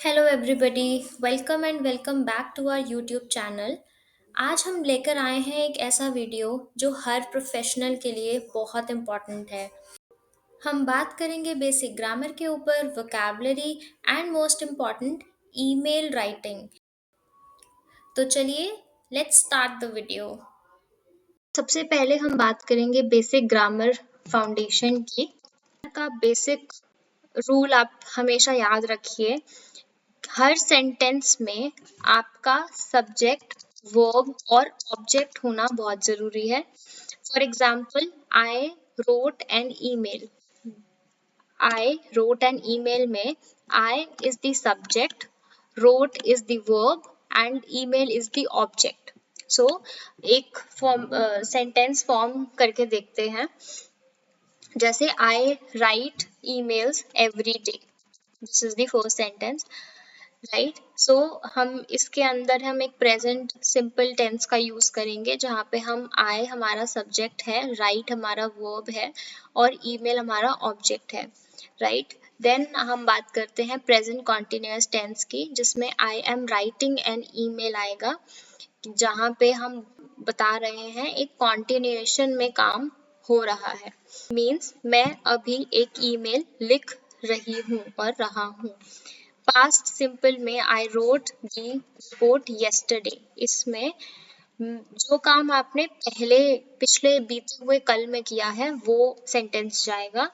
Hello everybody, welcome and welcome back to our YouTube channel. आज हम लेकर आए हैं एक ऐसा वीडियो जो हर प्रोफेशनल के लिए बहुत इम्पॉर्टेंट है। हम बात करेंगे बेसिक ग्रामर के ऊपर, vocabulary and most important email writing. तो चलिए लेट्स स्टार्ट द वीडियो। सबसे पहले हम बात करेंगे बेसिक ग्रामर फाउंडेशन की। का बेसिक रूल आप हमेशा याद रखिए, हर सेंटेंस में आपका सब्जेक्ट, वर्ब और ऑब्जेक्ट होना बहुत जरूरी है। For example, I wrote an email. I wrote an email में I is the subject, wrote is the verb and email is the object. So एक फॉर्म सेंटेंस फॉर्म करके देखते हैं। जैसे I write emails every day, this is the first sentence, right. So हम इसके अंदर हम एक प्रेजेंट सिंपल टेंस का यूज करेंगे, जहाँ पे हम आई हमारा सब्जेक्ट है, राइट हमारा वर्ब है और ईमेल हमारा ऑब्जेक्ट है, राइट। देन हम बात करते हैं प्रेजेंट कॉन्टिन्यूअस टेंस की, जिसमें I am writing an email आएगा, जहाँ पे हम बता रहे हैं एक कॉन्टिन्यूएशन में काम हो रहा है। मीन्स मैं अभी एक ईमेल लिख रही हूँ और रहा हूँ। पास्ट सिंपल में I wrote the report yesterday, इसमें जो काम आपने पिछले बीते हुए कल में किया है वो सेंटेंस जाएगा।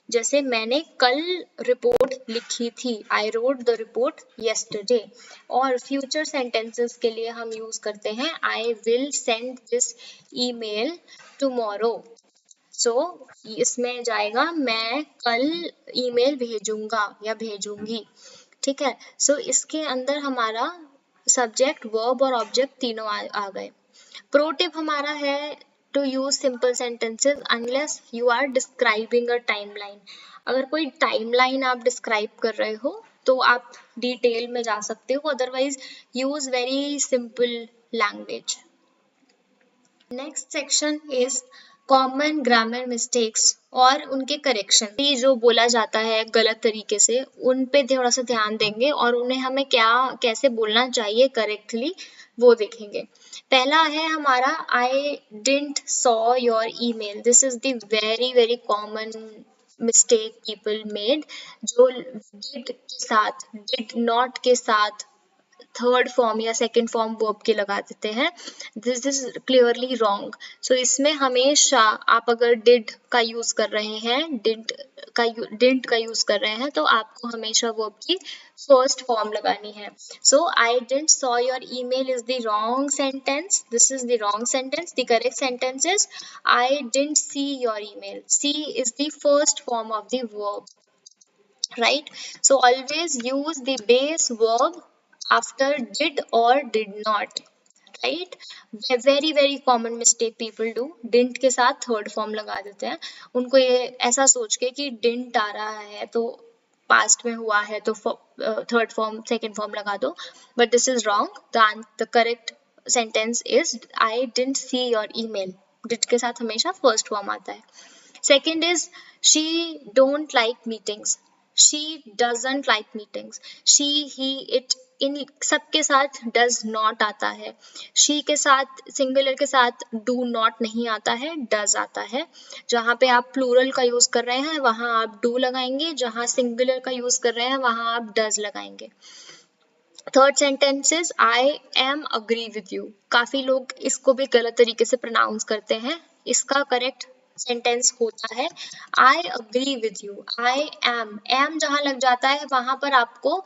जैसे मैंने कल रिपोर्ट लिखी थी, I wrote the report yesterday. और फ्यूचर सेंटेंसेस के लिए हम यूज करते हैं I will send this email tomorrow. So इसमें जाएगा मैं कल ईमेल भेजूंगा या भेजूंगी, ठीक है। सो इसके अंदर हमारा सब्जेक्ट, वर्ब और ऑब्जेक्ट तीनों आ गए। प्रो टिप हमारा है to use simple sentences unless you are describing a timeline. अगर कोई टाइमलाइन आप डिस्क्राइब कर रहे हो तो आप डिटेल में जा सकते हो, otherwise use very simple language. Next section is common grammar mistakes और उनके करेक्शन। ये जो बोला जाता है गलत तरीके से, उन पे थोड़ा सा ध्यान देंगे और उन्हें हमें कैसे बोलना चाहिए करेक्टली वो देखेंगे। पहला है हमारा I didn't saw your email. This is the very very common mistake people made, जो डिड के साथ, डिड नॉट के साथ थर्ड फॉर्म या सेकंड फॉर्म वर्ब के लगा देते हैं। This is clearly wrong. So इसमें हमेशा आप अगर डिड का यूज कर रहे हैं, डिडंट का यूज कर रहे हैं, तो आपको हमेशा वर्ब की फर्स्ट फॉर्म लगानी है। So I didn't saw your email is the wrong sentence, this is the wrong sentence. The correct sentence is I didn't see your email. See is the first form of the verb, right? So always use the base verb after did or did not, right? Very very common mistake people do, didn't के साथ third form लगा देते हैं। उनको ये ऐसा सोच के कि didn't आ रहा है तो पास्ट में हुआ है तो थर्ड फॉर्म सेकंड फॉर्म लगा दो, but this is wrong. The correct sentence is I didn't see your email. Did के साथ हमेशा फर्स्ट फॉर्म आता है। Second is she don't like meetings. She doesn't like meetings. She, he, it, इन सबके साथ डज नॉट आता है। शी के साथ, सिंगुलर के साथ डू नॉट नहीं आता है, डज आता है। जहाँ पे आप प्लूरल का यूज कर रहे हैं वहां आप डू लगाएंगे, जहाँ सिंगुलर का यूज कर रहे हैं वहां आप डज लगाएंगे। Third sentence is I am agree with you. काफी लोग इसको भी गलत तरीके से प्रोनाउंस करते हैं। इसका करेक्ट सेंटेंस होता है I agree with you. I am जहां लग जाता है वहां पर आपको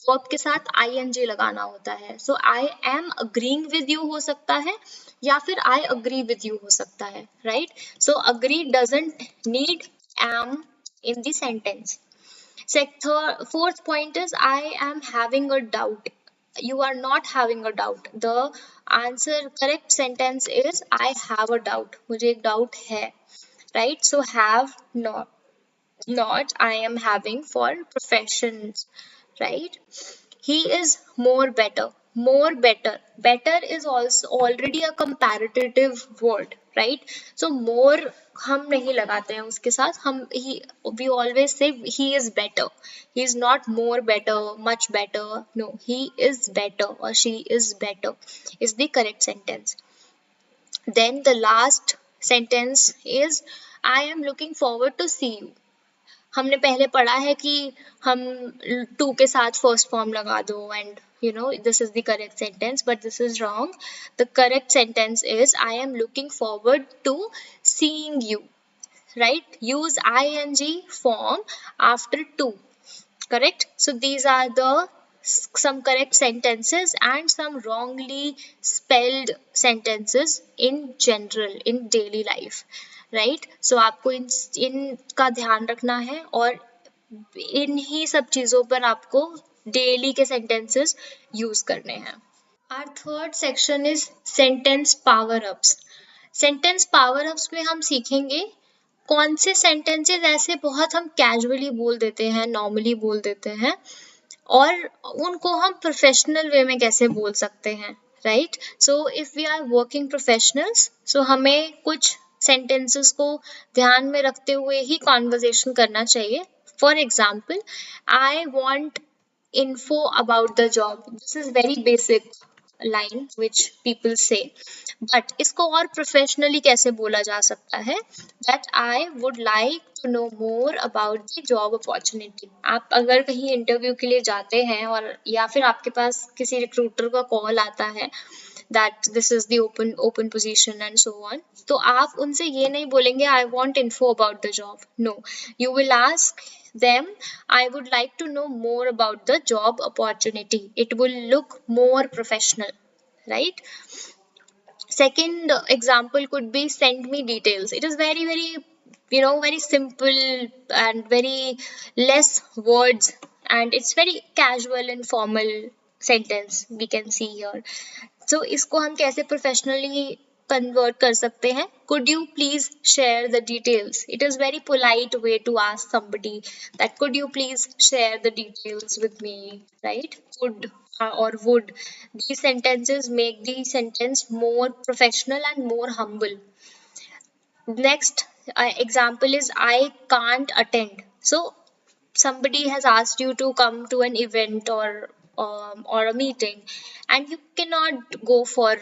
वर्ब के साथ ing लगाना होता है। So I am agreeing with you हो सकता है या फिर आई अग्री विद यू हो सकता है, right. So agree doesn't need am in the sentence. Fourth point is I am having a doubt. You are not having a doubt. The answer correct sentence is I have a doubt. मुझे एक doubt है, right? So have not I am having for professions, right? He is more better. More better. Better is also already a comparative word, right? So more हम नहीं लगाते हैं उसके साथ. हम we always say he is better. He is not more better, much better. No, he is better or she is better is the correct sentence. Then the last sentence is I am looking forward to see you. हमने पहले पढ़ा है कि हम to के साथ first form लगा दो and this is the correct sentence, but this is wrong. The correct sentence is I am looking forward to seeing you, right? Use ing form after to. Correct? So these are the some correct sentences and some wrongly spelled sentences in general in daily life, right? So आपको इनका ध्यान रखना है और इन्हीं सब चीज़ों पर आपको डेली के sentences यूज करने हैं. Our third section is sentence power ups. Sentence power ups में हम सीखेंगे कौन से सेंटेंसेस ऐसे बहुत हम कैजुअली बोल देते हैं, नॉर्मली बोल देते हैं, और उनको हम प्रोफेशनल वे में कैसे बोल सकते हैं, right? So if we are working professionals, so हमें कुछ सेंटेंसेस को ध्यान में रखते हुए ही कॉन्वर्जेशन करना चाहिए. For example, I want info about the job. This is very basic line which people say, but इसको और professionally कैसे बोला जा सकता है? That I would like to know more about the job opportunity. आप अगर कहीं इंटरव्यू के लिए जाते हैं और या फिर आपके पास किसी रिक्रूटर का कॉल आता है that this is the open position and so on, तो आप उनसे ये नहीं बोलेंगे I want info about the job. No, you will ask them I would like to know more about the job opportunity. It will look more professional, right? Second example could be send me details. It is very very simple and very less words, and it's very casual and formal sentence we can see here. So इसको हम कैसे professionally convert कर सकते हैं? Could you please share the details? It is very polite way to ask somebody that could you please share the details with me, right? Could or would. These sentences make the sentence more professional and more humble. Next example is I can't attend. So somebody has asked you to come to an event or a meeting, and you cannot go for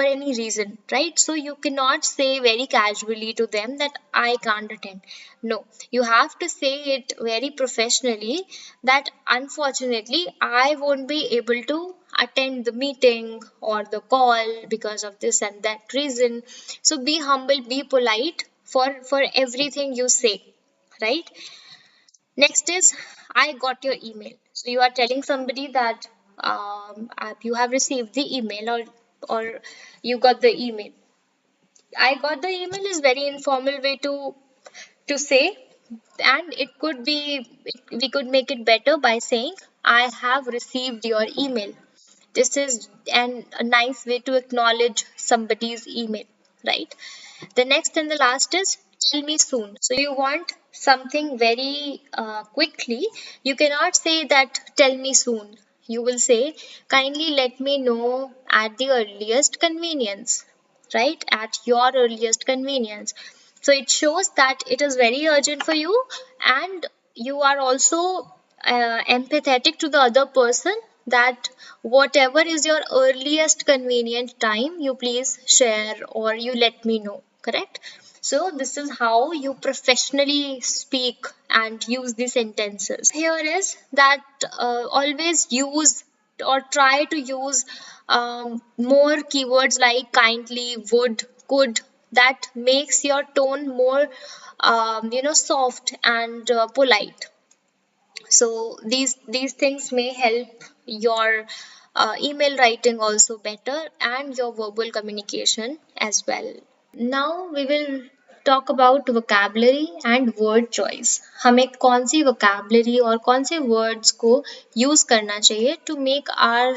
any reason, right? So you cannot say very casually to them that I can't attend. No, you have to say it very professionally that unfortunately I won't be able to attend the meeting or the call because of this and that reason. So be humble, be polite for everything you say, right? Next is I got your email. So you are telling somebody that you have received the email or you got the email. I got the email is very informal way to say, and it could be we could make it better by saying I have received your email. This is a nice way to acknowledge somebody's email, right? The next and the last is tell me soon. So you want something very quickly. You cannot say that tell me soon. You will say kindly let me know at the earliest convenience, right? At your earliest convenience. So it shows that it is very urgent for you, and you are also empathetic to the other person, that whatever is your earliest convenient time, you please share or you let me know, correct? So this is how you professionally speak and use the sentences. Here is that always use or try to use more keywords like kindly, would, could, that makes your tone more soft and polite. So these things may help your email writing also better and your verbal communication as well. Now we will talk about vocabulary and word choice. हमें कौन सी vocabulary और कौन से words को use करना चाहिए to make our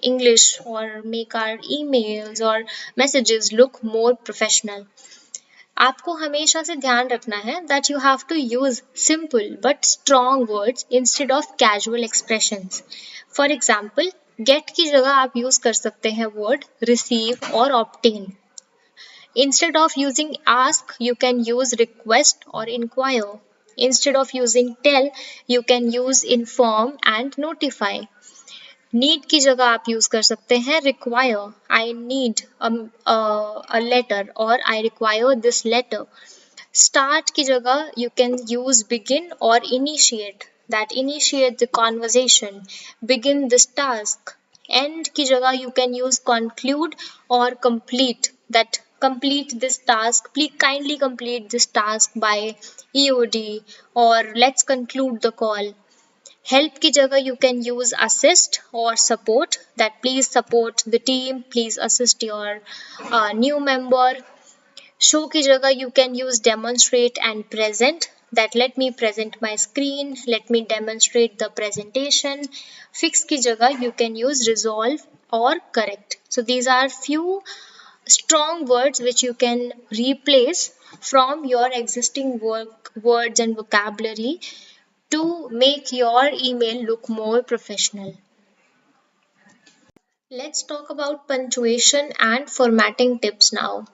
English or make our emails or messages look more professional. आपको हमेशा से ध्यान रखना है that you have to use simple but strong words instead of casual expressions. For example, get की जगह आप use कर सकते हैं word receive और obtain. Instead of using ask, you can use request or inquire. Instead of using tell, you can use inform and notify. Need की जगह आप यूज कर सकते हैं require. I need a letter और I require this letter. Start की जगह you can use begin or initiate. That initiate the conversation. Begin this task. End की जगह you can use conclude or complete. That complete this task. Please kindly complete this task by EOD or let's conclude the call. Help की जगह you can use assist or support. That please support the team. Please assist your new member. Show की जगह you can use demonstrate and present. That let me present my screen. Let me demonstrate the presentation. Fix की जगह you can use resolve or correct. So these are few strong words which you can replace from your existing words and vocabulary to make your email look more professional. Let's talk about punctuation and formatting tips now.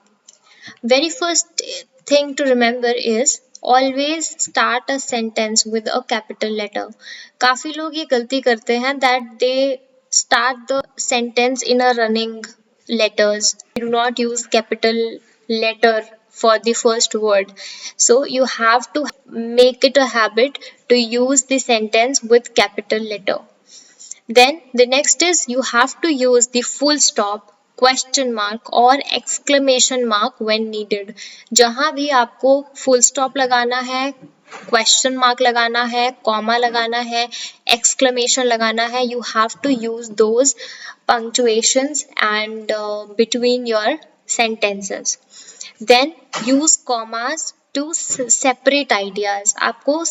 Very first thing to remember is always start a sentence with a capital letter. काफी लोग ये गलती करते हैं that they start the sentence in a running letters. Do not use capital letter for the first word. So you have to make it a habit to use the sentence with capital letter. Then the next is you have to use the full stop, question mark और exclamation mark when needed. जहाँ भी आपको full stop लगाना है, question mark लगाना है, comma लगाना है, exclamation लगाना है, you have to use those punctuations and between your sentences. Then use commas to separate ideas. आपको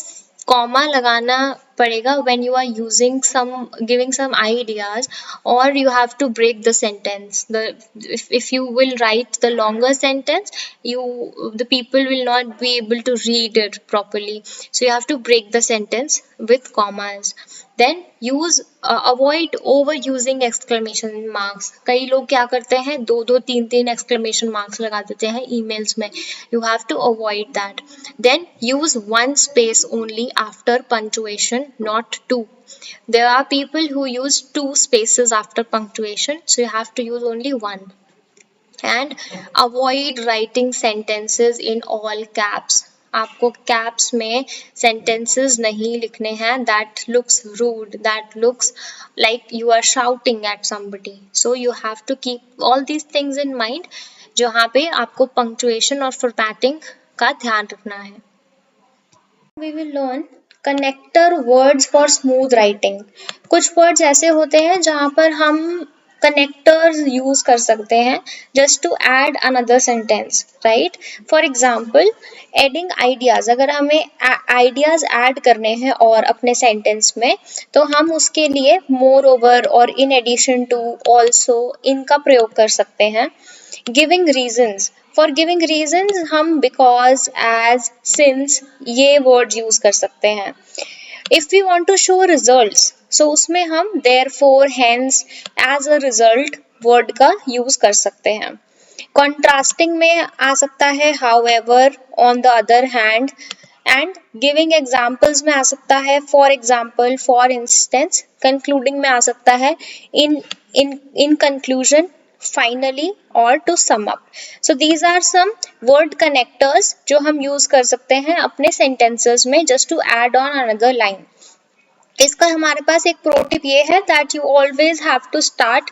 comma लगाना पड़ेगा when you are using giving some ideas, or you have to break the sentence. If you will write the longer sentence, the people will not be able to read it properly. So you have to break the sentence with commas. Then avoid overusing exclamation marks. कई लोग क्या करते हैं, दो तीन exclamation marks लगा देते हैं emails में. You have to avoid that. Then use one space only after punctuation, not two. There are people who use two spaces after punctuation, so you have to use only one. And avoid writing sentences in all caps. आपको caps में sentences नहीं लिखने हैं. That looks rude. That looks like you are shouting at somebody. So you have to keep all these things in mind जहाँ पे आपको punctuation और formatting का ध्यान रखना है. We will learn connector words for smooth writing. कुछ words ऐसे होते हैं जहाँ पर हम connectors use कर सकते हैं just to add another sentence, right? For example, adding ideas. अगर हमें ideas add करने हैं और अपने sentence में, तो हम उसके लिए moreover और in addition to, also इनका प्रयोग कर सकते हैं. Giving reasons. For giving reasons हम because, as, since ये words use कर सकते हैं. If we want to show results, so उसमें हम therefore, hence, as a result word का use कर सकते हैं. Contrasting में आ सकता है however, on the other hand, and giving examples में आ सकता है for example, for instance. Concluding में आ सकता है in conclusion, finally or to sum up. So these are some word connectors जो हम use कर सकते हैं अपने sentences में just to add on another line. इसका हमारे पास एक pro tip ये है that you always have to start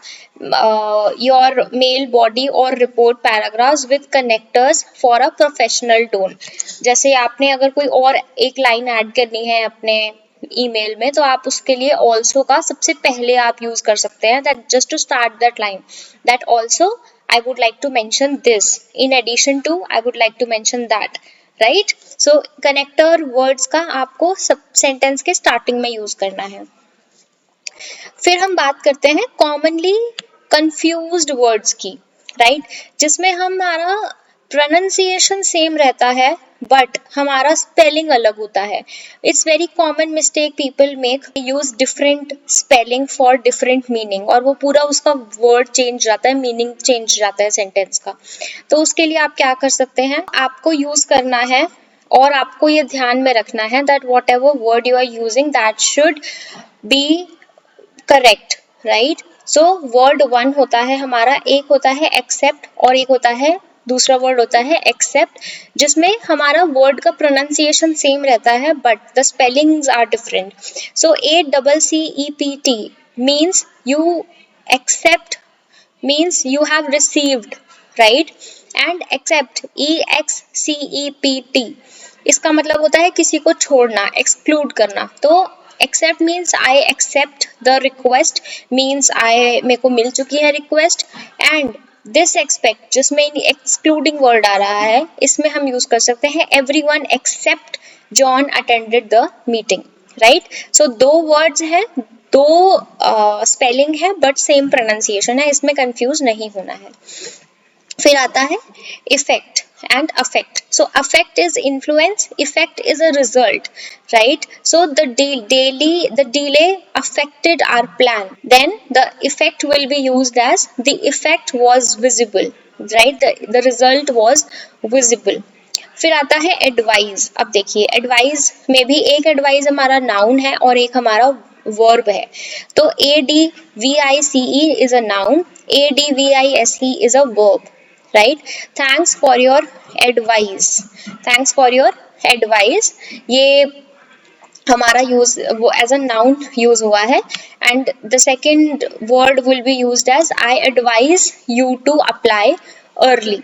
your mail body or report paragraphs with connectors for a professional tone. जैसे आपने अगर कोई और एक line add करनी है अपने email में, तो आप उसके लिए also का सबसे पहले आप use कर सकते हैं, that just to start that line, that also I would like to mention this, in addition to I would like to mention that, right? So connector words का आपको सब sentence के starting में use करना है. फिर हम बात करते हैं commonly confused words की, right? जिसमें हमारा प्रोनाउंसिएशन सेम रहता है बट हमारा स्पेलिंग अलग होता है. It's very common mistake people make, use different spelling for different meaning, और वो पूरा उसका वर्ड चेंज जाता है, मीनिंग चेंज जाता है सेंटेंस का. तो उसके लिए आप क्या कर सकते हैं, आपको यूज करना है और आपको ये ध्यान में रखना है that whatever word you are using that should be correct, right. So word 1 होता है हमारा, एक होता है एक्सेप्ट और एक होता है दूसरा वर्ड होता है एक्सेप्ट, जिसमें हमारा वर्ड का प्रोनाउंसिएशन सेम रहता है but the spellings are different. So ACCEPT means you accept, means you have received, right. and accept EXCEPT इसका मतलब होता है किसी को छोड़ना, एक्सक्लूड करना. तो accept means I accept the request, means मेरे को मिल चुकी है रिक्वेस्ट. एंड दिस एक्सपेक्ट जिसमें एक्सक्लूडिंग वर्ड आ रहा है, इसमें हम यूज कर सकते हैं everyone except John attended the meeting, right. So दो वर्ड्स हैं, दो स्पेलिंग है बट सेम प्रोनाउंसिएशन है, इसमें कंफ्यूज नहीं होना है. फिर आता है effect and affect. So affect is influence, effect is a result, right. So the delay affected our plan, then the effect will be used as the effect was visible, right. The result was visible. फिर आता है advise. अब देखिए advise में भी एक advise हमारा noun है और एक हमारा वर्ब है. तो ADVICE is a noun, ADVISE is a verb, right. Thanks for your advice, thanks for your advice, ये हमारा यूज वो एज अ नाउन यूज हुआ है. And the second word will be used as I advise you to apply early,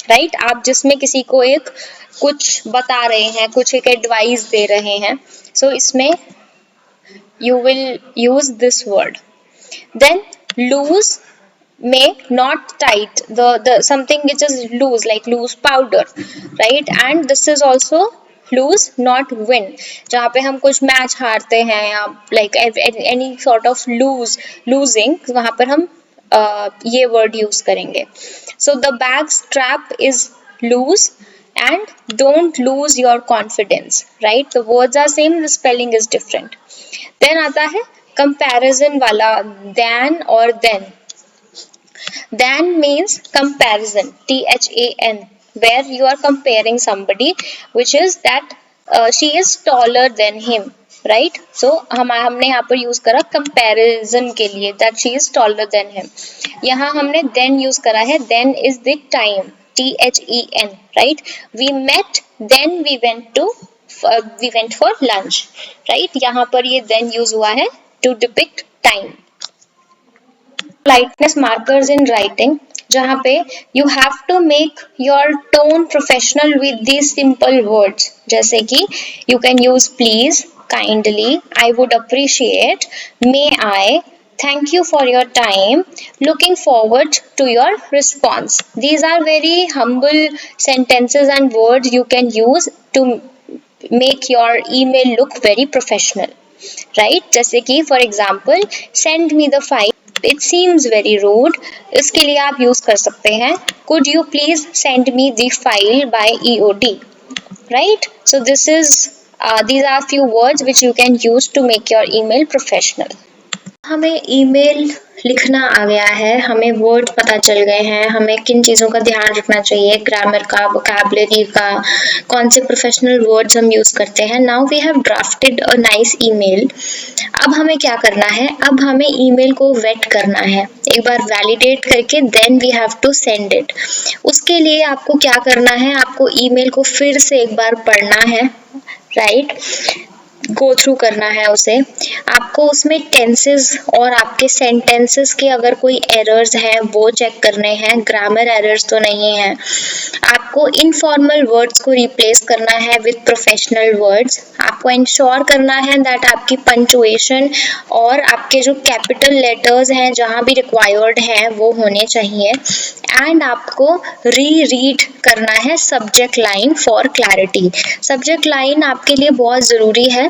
right. आप जिसमें किसी को एक कुछ बता रहे हैं, कुछ एक एडवाइस दे रहे हैं, सो इसमें you will use this word. Then loose may not tight, the something which is loose like loose powder, right. And this is also lose not win, जहाँ पे हम कुछ मैच हारते हैं या like any sort of losing, वहाँ पर हम ये वर्ड यूज करेंगे. So the bag strap is loose and don't lose your confidence, right. The words are same, the spelling is different. Then आता है comparison वाला, than और then. Than means comparison, THAN, where you are comparing somebody which is that she is taller than him, right. So हमने यहाँ पर use करा comparison के लिए that she is taller than him. यहाँ हमने then यूज करा है, then is the time, THEN, right. We met, then we went for lunch, right. यहाँ पर ये then use हुआ है to depict time. Lightness markers in writing, जहाँ पे you have to make your tone professional with these simple words, जैसे कि you can use please, kindly, I would appreciate, may I, thank you for your time, looking forward to your response. These are very humble sentences and words you can use to make your email look very professional, right. जैसे कि for example send me the file, it seems very rude, इसके लिए आप use कर सकते हैं could you please send me the file by EOD, right. So these are few words which you can use to make your email professional. हमें email लिखना आ गया है, हमें वर्ड पता चल गए हैं, हमें किन चीज़ों का ध्यान रखना चाहिए, ग्रामर का, वोकैबुलरी का, कौन से प्रोफेशनल वर्ड्स हम यूज़ करते हैं. Now we have drafted a nice email. अब हमें क्या करना है, अब हमें ईमेल को वेट करना है, एक बार वैलिडेट करके then we have to send it. उसके लिए आपको क्या करना है, आपको ईमेल को फिर से एक बार पढ़ना है, राइट. गो थ्रू करना है उसे. आपको उसमें टेंसेस और आपके सेंटेंसेस के अगर कोई एरर्स हैं वो चेक करने हैं, ग्रामर एरर्स तो नहीं है. आपको इनफॉर्मल वर्ड्स को रिप्लेस करना है विद प्रोफेशनल वर्ड्स. आपको इंश्योर करना है दैट आपकी पंक्चुएशन और आपके जो कैपिटल लेटर्स हैं जहाँ भी रिक्वायर्ड हैं वो होने चाहिए. एंड आपको रीड करना है subject line for clarity. Subject line आपके लिए बहुत ज़रूरी है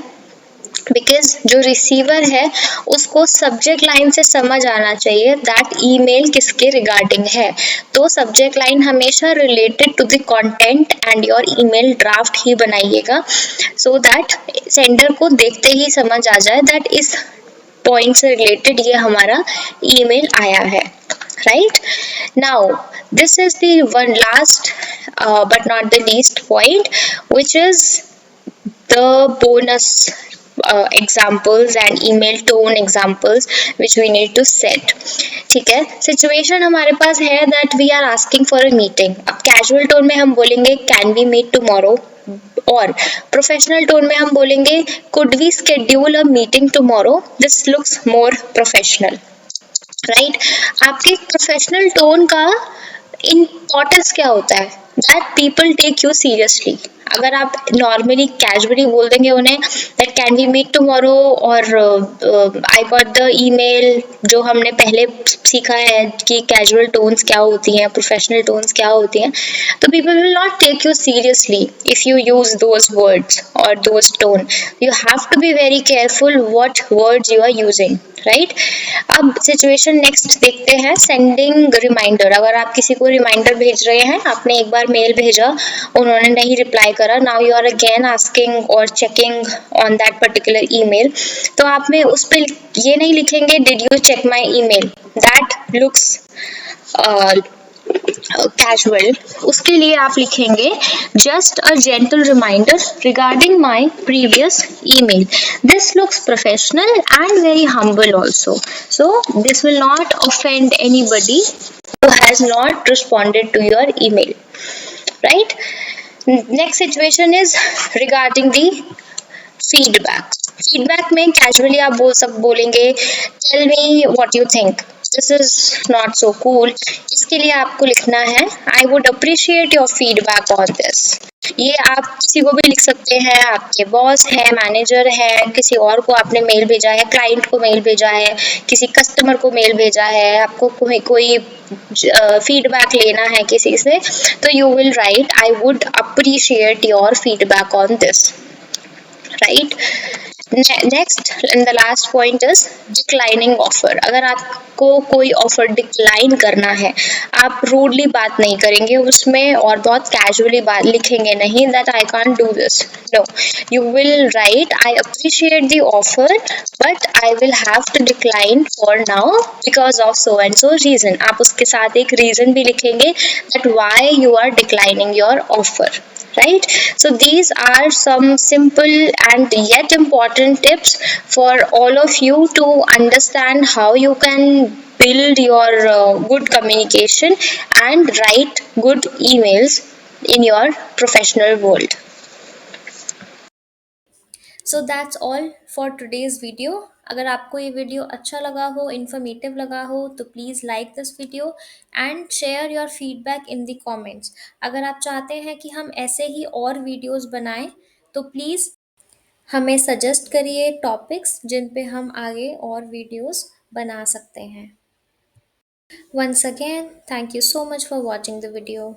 बिकॉज जो रिसीवर है उसको सब्जेक्ट लाइन से समझ आना चाहिए दैट ईमेल किसके रिगार्डिंग है। तो सब्जेक्ट लाइन हमेशा related to the content and your email draft ही बनाइएगा, सो दैट सेंडर को देखते ही समझ आ जाए दैट इस पॉइंट से रिलेटेड ये हमारा ईमेल आया है। Right now, this is the one last but not the least point, which is the bonus examples and email tone examples which we need to set। ठीक है, सिचुएशन हमारे पास है that we are asking for a meeting. अब casual tone में हम बोलेंगे can we meet tomorrow, और प्रोफेशनल टोन में हम बोलेंगे could we schedule a meeting tomorrow, this looks more professional, right. आपके प्रोफेशनल टोन का इम्पोर्टेंस क्या होता है, that people take you seriously. अगर आप नॉर्मली कैजुअली बोल देंगे उन्हें that can we meet tomorrow, और आई गॉट द ईमेल, जो हमने पहले सीखा है कि कैजुअल टोन्स क्या होती हैं, प्रोफेशनल टोन्स क्या होती हैं, तो people will not take you seriously if you use those words और those tone. You have to be very careful what words you are using, right. अब सिचुएशन नेक्स्ट देखते हैं, सेंडिंग रिमाइंडर। अगर आप किसी को रिमाइंडर भेज रहे हैं, आपने एक बार मेल भेजा, उन्होंने नहीं रिप्लाई करा, now you are again asking और checking on that particular email, तो आप में उस पर ये नहीं लिखेंगे did you check my email, that looks casual. उसके लिए आप लिखेंगे just a gentle reminder regarding my previous email, this looks professional and very humble also, so this will not offend anybody who has not responded to your email, right। Next situation is regarding the feedback. Feedback में casually आप बोलेंगे tell me what you think, this is not so cool. इसके लिए आपको लिखना है I would appreciate your feedback on this. ये आप किसी को भी लिख सकते हैं, आपके बॉस है, मैनेजर है, किसी और को आपने मेल भेजा है, क्लाइंट को मेल भेजा है, किसी कस्टमर को मेल भेजा है, आपको कोई फीडबैक लेना है किसी से, तो you will write I would appreciate your feedback on this, right. Next and the last point is declining offer. अगर आपको कोई ऑफर डिक्लाइन करना है, आप रूडली बात नहीं करेंगे उसमें और बहुत कैजुअली बात लिखेंगे नहीं that I can't do this, no, you will write I appreciate the offer but I will have to decline for now because of so and so reason. आप उसके साथ एक रीजन भी लिखेंगे that why you are declining your offer, right। So these are some simple and yet important tips for all of you to understand how you can build your good communication and write good emails in your professional world। So that's all for today's video. अगर आपको ये video अच्छा लगा हो, informative लगा हो, तो please like this video and share your feedback in the comments. अगर आप चाहते हैं कि हम ऐसे ही और वीडियोस बनाएं, तो प्लीज़ हमें सजेस्ट करिए टॉपिक्स जिन पे हम आगे और वीडियोस बना सकते हैं। Once again, thank you so much for watching the video.